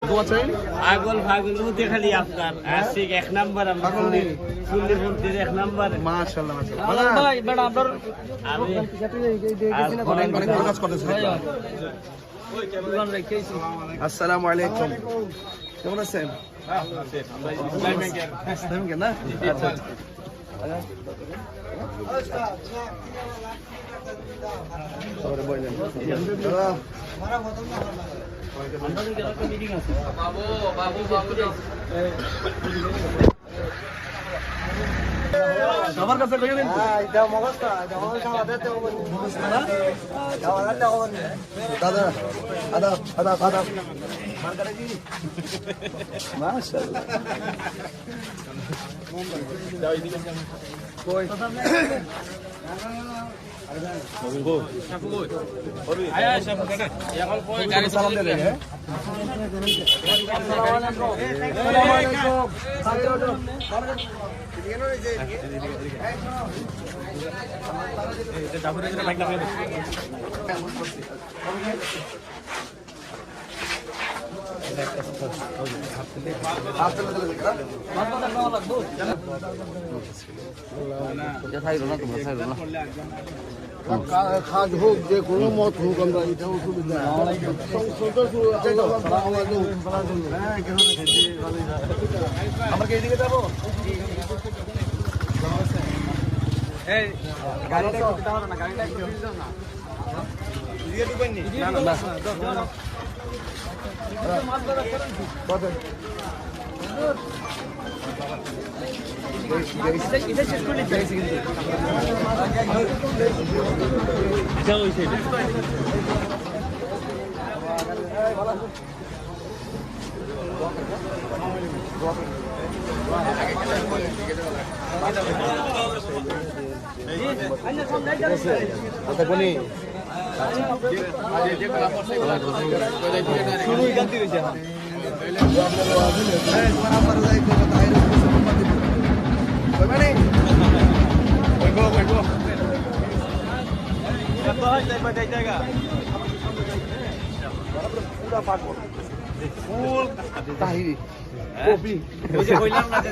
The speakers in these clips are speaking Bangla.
দোয়া চাই পাগল পাগল মধ্যে খালি আপনার আশিক এক নাম্বার আমরা ফুললি ফুলতে এক নাম্বার মাশাআল্লাহ মাশাআল্লাহ ভাই বড় আপনার আমি অনেক অনেক কাজ করতেছেন আসসালামু আলাইকুম কেমন আছেন ইসলামিক না আচ্ছা সবাই বলেন সবার কাছে কইয়া দেন দাদা আদাব আদাব আদাব মাশাআল্লাহ কই সালাম দে রে কাজ হোক যে কোনো মত হোক আমরা এটা অসুবিধা আমাকে এইদিকে যাবো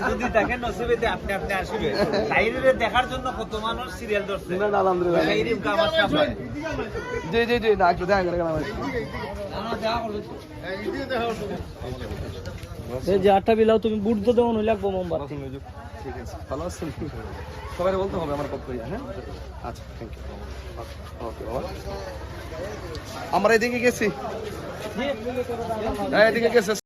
যদি দেখেন নসিবেতে আপনি আপনি আসবে তাইরে দেখার জন্য কত মানুষ সিরিয়াল ধরছে আলহামদুলিল্লাহ এইরকম কামাজ কামায় জি জি জি না একটু দেখা করে এই যে আটটা বিলাও তুমি বুট তো দেও নই লাগবো মোমবাতি ঠিক আছে ভালো আছেন সবাই বলতে হবে আমার পক্ষ হ্যাঁ আচ্ছা থ্যাংক ইউ ওকে বাবা আমরা এদিকে গেছি এদিকে গেছে